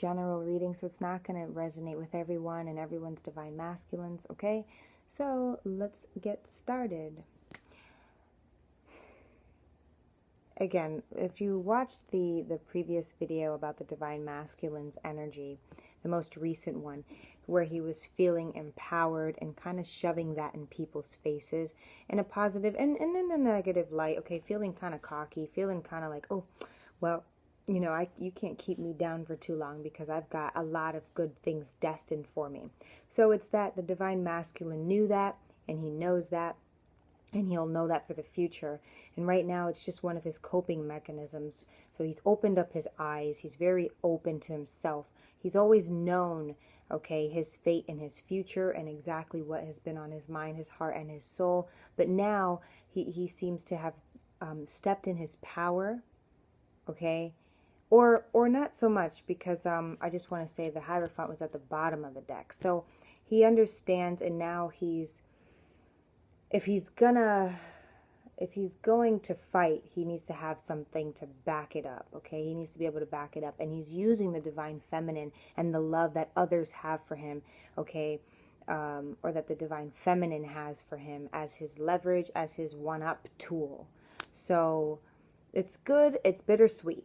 general reading, so it's not going to resonate with everyone and everyone's divine masculines, okay? So let's get started. Again, if you watched the previous video about the divine masculine's energy, the most recent one, where he was feeling empowered and kind of shoving that in people's faces in a positive and in a negative light, okay, feeling kind of cocky, feeling kind of like, oh, well, you know, you can't keep me down for too long because I've got a lot of good things destined for me. So it's that the divine masculine knew that, and he knows that, and he'll know that for the future. And right now it's just one of his coping mechanisms. So he's opened up his eyes. He's very open to himself. He's always known, okay, his fate and his future and exactly what has been on his mind, his heart, and his soul. But now he seems to have stepped in his power, okay? Or not so much, because I just want to say the Hierophant was at the bottom of the deck. So he understands, and now if he's going to fight, he needs to have something to back it up, okay? He needs to be able to back it up, and he's using the divine feminine and the love that others have for him, okay? Or that the divine feminine has for him as his leverage, as his one-up tool. So it's good, it's bittersweet,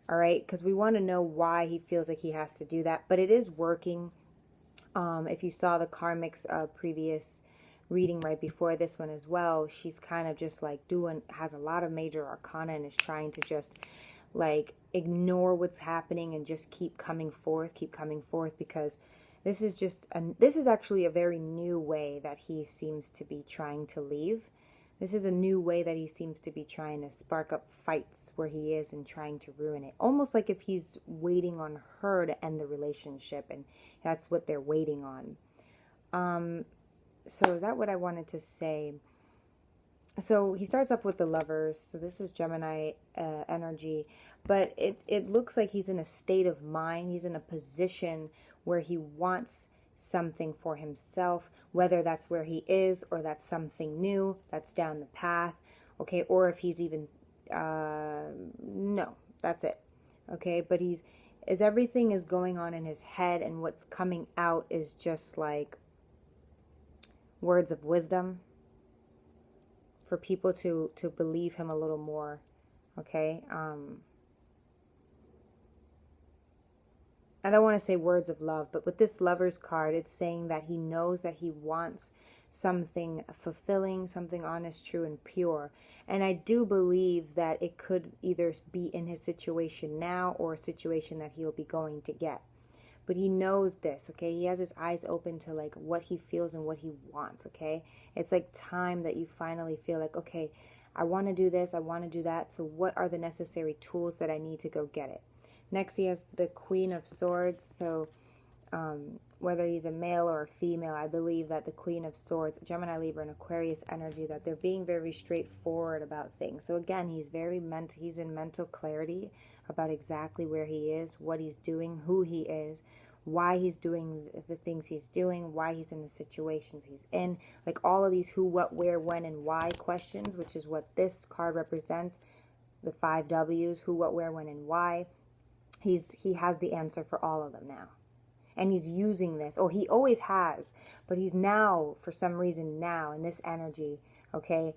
all right? Because we want to know why he feels like he has to do that, but it is working. If you saw the Karmic's previous reading right before this one as well, she's kind of just like has a lot of major arcana and is trying to just like ignore what's happening and just keep coming forth, because this is actually a very new way that he seems to be trying to leave. This is a new way that he seems to be trying to spark up fights where he is and trying to ruin it. Almost like if he's waiting on her to end the relationship, and that's what they're waiting on. So is that what I wanted to say? So he starts up with the Lovers. So this is Gemini energy. But it looks like he's in a state of mind. He's in a position where he wants something for himself, whether that's where he is or that's something new that's down the path, okay? Or if he's even, no, that's it, okay? But as everything is going on in his head, and what's coming out is just like words of wisdom for people to believe him a little more, okay? I don't want to say words of love, but with this Lover's card, it's saying that he knows that he wants something fulfilling, something honest, true, and pure. And I do believe that it could either be in his situation now or a situation that he'll be going to get. But he knows this, okay? He has his eyes open to like what he feels and what he wants, okay? It's like time that you finally feel like, okay, I want to do this, I want to do that. So what are the necessary tools that I need to go get it? Next, he has the Queen of Swords. So whether he's a male or a female, I believe that the Queen of Swords, Gemini, Libra, and Aquarius energy, that they're being very straightforward about things. So again, he's in mental clarity about exactly where he is, what he's doing, who he is, why he's doing the things he's doing, why he's in the situations he's in. Like all of these who, what, where, when, and why questions, which is what this card represents. The 5 W's, who, what, where, when, and why. He has the answer for all of them now. And he's using this, or he always has, but he's now, for some reason now, in this energy, okay,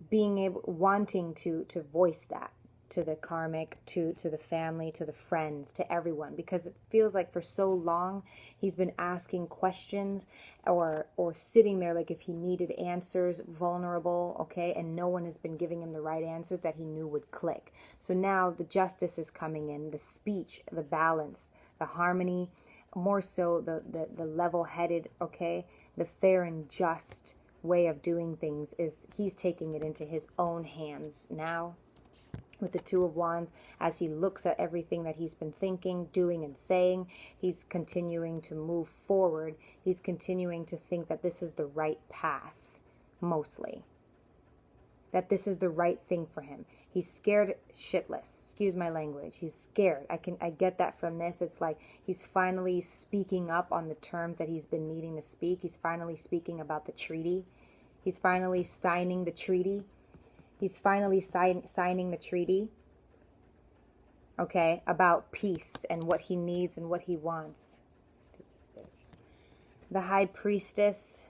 wanting to voice that to the karmic, to the family, to the friends, to everyone, because it feels like for so long he's been asking questions or sitting there like if he needed answers, vulnerable, okay, and no one has been giving him the right answers that he knew would click. So now the justice is coming in, the speech, the balance, the harmony, more so the level-headed, okay, the fair and just way of doing things is he's taking it into his own hands now. With the 2 of Wands, as he looks at everything that he's been thinking, doing, and saying, he's continuing to move forward. He's continuing to think that this is the right path, mostly. That this is the right thing for him. He's scared shitless. Excuse my language. He's scared. I get that from this. It's like he's finally speaking up on the terms that he's been needing to speak. He's finally speaking about the treaty. He's finally signing the treaty. He's finally signing the treaty. okay, about peace and what he needs and what he wants. Stupid bitch. The High Priestess.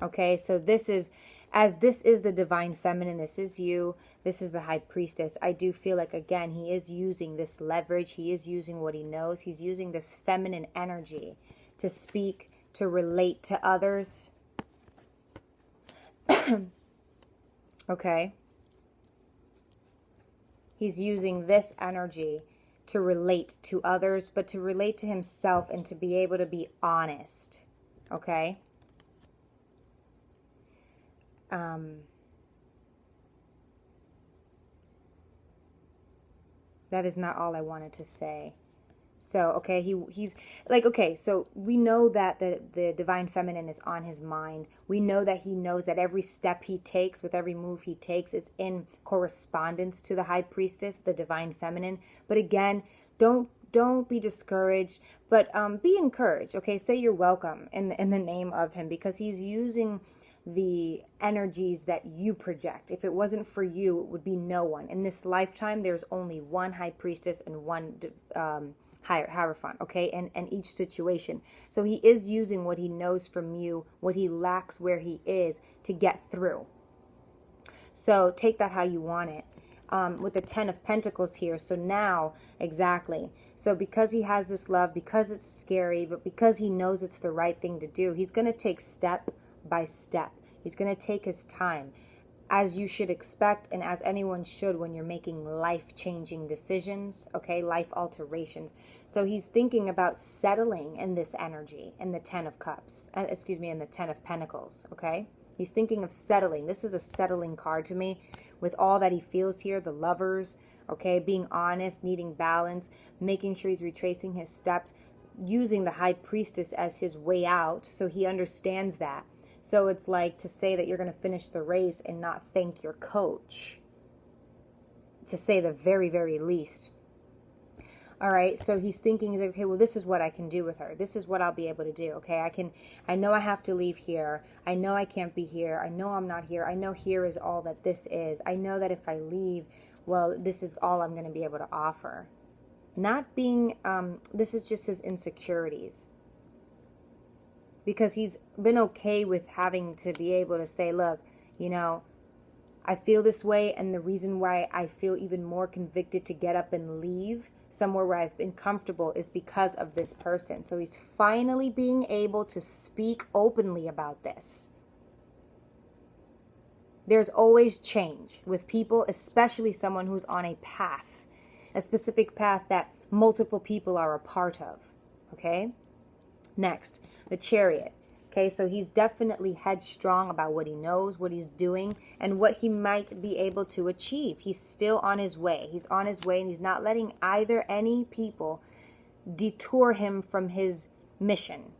Okay, so this is the divine feminine, this is you, this is the High Priestess. I do feel like, again, he is using this leverage, he is using what he knows, he's using this feminine energy to speak, to relate to others. Okay. He's using this energy to relate to others, but to relate to himself and to be able to be honest. Okay? That is not all I wanted to say. So, okay, he's like, okay, so we know that the divine feminine is on his mind. We know that he knows that every step he takes, with every move he takes, is in correspondence to the High Priestess, the divine feminine. But again, don't be discouraged, but be encouraged. Okay, say you're welcome in the name of him, because he's using the energies that you project. If it wasn't for you, it would be no one. In this lifetime, there's only one High Priestess and one Hierophant, okay, and each situation. So he is using what he knows from you, what he lacks where he is, to get through. So take that how you want it. With the 10 of Pentacles here, so now, exactly, so because he has this love, because it's scary, but because he knows it's the right thing to do, he's going to take step by step. He's going to take his time, as you should expect, and as anyone should when you're making life-changing decisions, okay, life alterations. So he's thinking about settling in this energy, in the 10 of Cups, in the 10 of Pentacles, okay? He's thinking of settling. This is a settling card to me, with all that he feels here, the Lovers, okay, being honest, needing balance, making sure he's retracing his steps, using the High Priestess as his way out, so he understands that. So it's like to say that you're going to finish the race and not thank your coach, to say the very, very least. All right, so he's thinking, okay, well, this is what I can do with her. This is what I'll be able to do, okay? I know I have to leave here. I know I can't be here. I know I'm not here. I know here is all that this is. I know that if I leave, well, this is all I'm going to be able to offer. Not being, this is just his insecurities. Because he's been okay with having to be able to say, look, you know, I feel this way, and the reason why I feel even more convicted to get up and leave somewhere where I've been comfortable is because of this person. So he's finally being able to speak openly about this. There's always change with people, especially someone who's on a path, a specific path that multiple people are a part of, okay? Next, the Chariot. Okay, so he's definitely headstrong about what he knows, what he's doing, and what he might be able to achieve. He's still on his way. He's on his way, and he's not letting either any people detour him from his mission.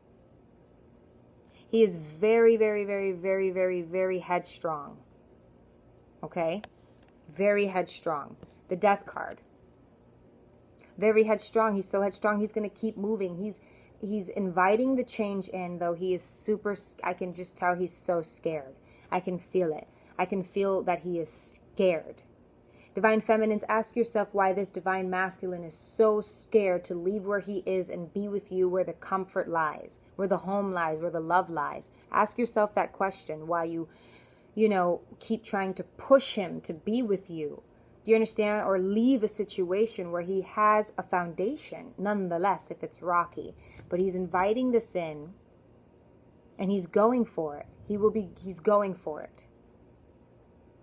He is very, very, very, very, very, very headstrong. Okay? Very headstrong. The Death card. Very headstrong. He's so headstrong, he's going to keep moving. He's inviting the change in, though he is super, I can just tell he's so scared. I can feel it. I can feel that he is scared. Divine Feminines, ask yourself why this Divine Masculine is so scared to leave where he is and be with you, where the comfort lies, where the home lies, where the love lies. Ask yourself that question, why you keep trying to push him to be with you. Do you understand? Or leave a situation where he has a foundation, nonetheless, if it's rocky. But he's inviting this in, and he's going for it. He's going for it.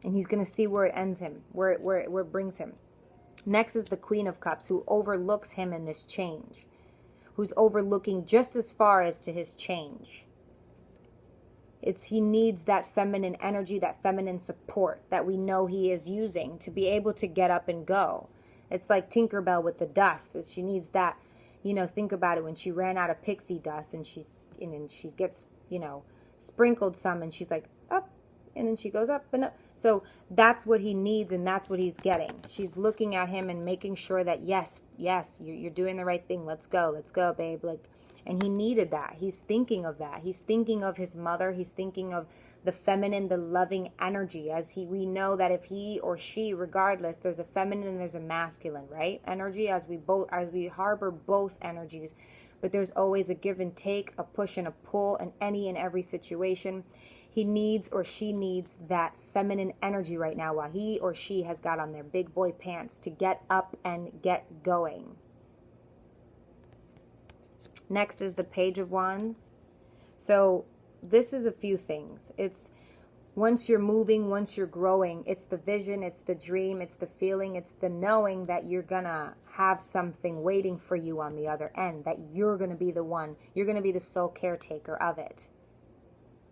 And he's going to see where it ends him, where it brings him. Next is the Queen of Cups, who overlooks him in this change, who's overlooking just as far as to his change. He needs that feminine energy, that feminine support that we know he is using to be able to get up and go. It's like Tinkerbell with the dust. She needs that, think about it, when she ran out of pixie dust and she gets, sprinkled some, and she's like, up, And then she goes up and up. So that's what he needs, and that's what he's getting. She's looking at him and making sure that, yes, you're doing the right thing. Let's go, babe. Like, and he needed that. He's thinking of that. He's thinking of his mother. He's thinking of the feminine, the loving energy. We know that if he or she, regardless, there's a feminine and there's a masculine, right? Energy, as we harbor both energies, but there's always a give and take, a push and a pull in any and every situation. He needs or she needs that feminine energy right now while he or she has got on their big boy pants to get up and get going. Next is the Page of Wands. So this is a few things. It's once you're moving, once you're growing, it's the vision, it's the dream, it's the feeling, it's the knowing that you're gonna have something waiting for you on the other end, that you're gonna be the one, you're gonna be the sole caretaker of it.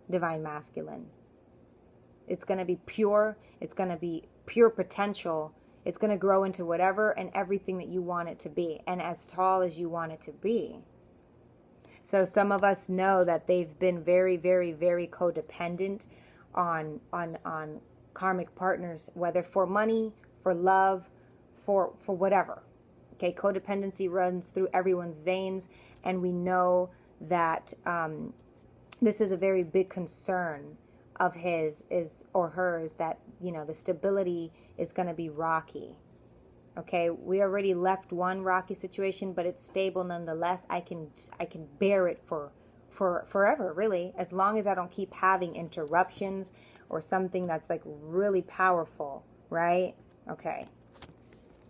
Divine Masculine. It's gonna be pure, it's gonna be pure potential, it's gonna grow into whatever and everything that you want it to be, and as tall as you want it to be. So some of us know that they've been very, very, very codependent on karmic partners, whether for money, for love, for whatever. Okay, codependency runs through everyone's veins, and we know that this is a very big concern of his or hers, that, you know, the stability is going to be rocky. Okay, we already left one rocky situation, but it's stable nonetheless. I can bear it for forever, really, as long as I don't keep having interruptions or something that's like really powerful, right? Okay.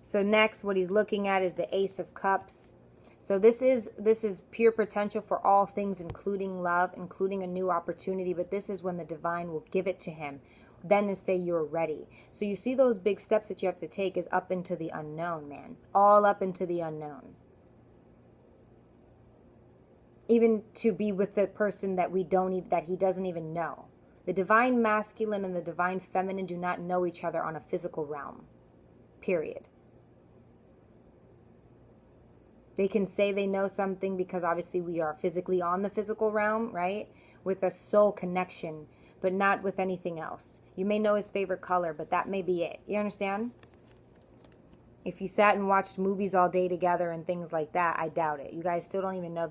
So next, what he's looking at is the Ace of Cups. So this is pure potential for all things, including love, including a new opportunity, but this is when the divine will give it to him. Then to say you're ready. So you see those big steps that you have to take is up into the unknown, man. All up into the unknown. Even to be with the person that he doesn't even know. The divine masculine and the divine feminine do not know each other on a physical realm. Period. They can say they know something because obviously we are physically on the physical realm, right? With a soul connection, but not with anything else. You may know his favorite color, but that may be it. You understand? If you sat and watched movies all day together and things like that, I doubt it. You guys still don't even know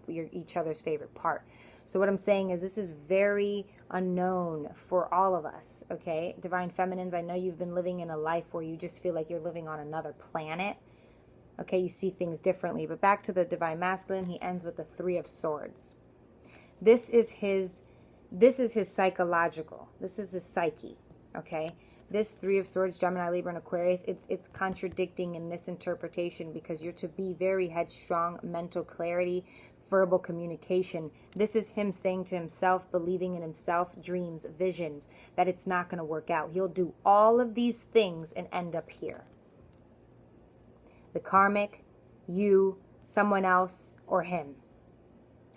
each other's favorite part. So what I'm saying is this is very unknown for all of us, okay? Divine Feminines, I know you've been living in a life where you just feel like you're living on another planet. Okay, you see things differently. But back to the Divine Masculine, he ends with the Three of Swords. This is his psychological. This is his psyche, okay? This Three of Swords, Gemini, Libra, and Aquarius, it's contradicting in this interpretation because you're to be very headstrong, mental clarity, verbal communication. This is him saying to himself, believing in himself, dreams, visions, that it's not going to work out. He'll do all of these things and end up here. The karmic, you, someone else, or him.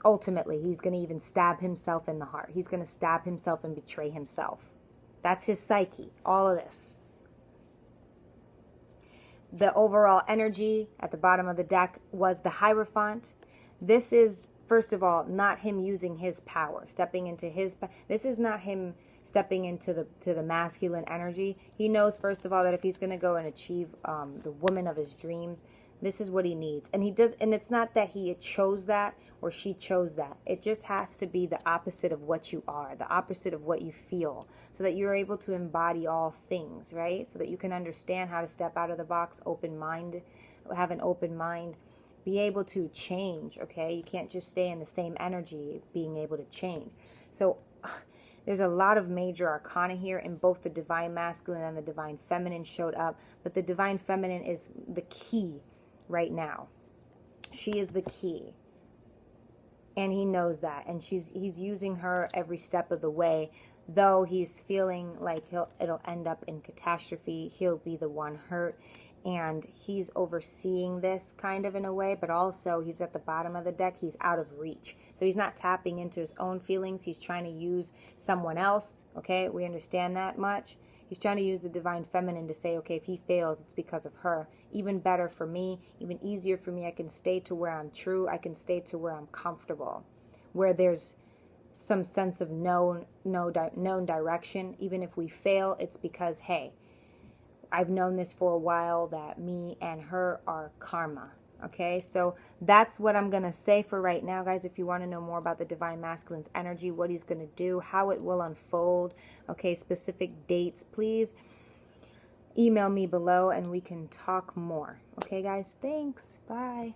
Ultimately, he's going to even stab himself in the heart. He's going to stab himself and betray himself. That's his psyche, all of this. The overall energy at the bottom of the deck was the Hierophant. This is, first of all, not him using his power, stepping into his. This is not him stepping into the masculine energy. He knows, first of all, that if he's going to go and achieve the woman of his dreams, this is what he needs. And he does, and it's not that he chose that or she chose that. It just has to be the opposite of what you are, the opposite of what you feel, so that you're able to embody all things, right? So that you can understand how to step out of the box, open mind, have an open mind, be able to change, okay? You can't just stay in the same energy, being able to change. So there's a lot of major arcana here, and both the Divine Masculine and the Divine Feminine showed up, but the Divine Feminine is the key right now. She is the key, and he knows that, and he's using her every step of the way, though he's feeling like it'll end up in catastrophe. He'll be the one hurt, and he's overseeing this kind of in a way, but also he's at the bottom of the deck. He's out of reach, so he's not tapping into his own feelings. He's trying to use someone else, okay? We understand that much. He's trying to use the Divine Feminine to say, okay, if he fails, it's because of her. Even better for me, even easier for me. I can stay to where I'm true. I can stay to where I'm comfortable, where there's some sense of known direction. Even if we fail, it's because, hey, I've known this for a while, that me and her are karma. Okay, so that's what I'm going to say for right now, guys. If you want to know more about the Divine Masculine's energy, what he's going to do, how it will unfold, okay, specific dates, please email me below and we can talk more. Okay, guys, thanks. Bye.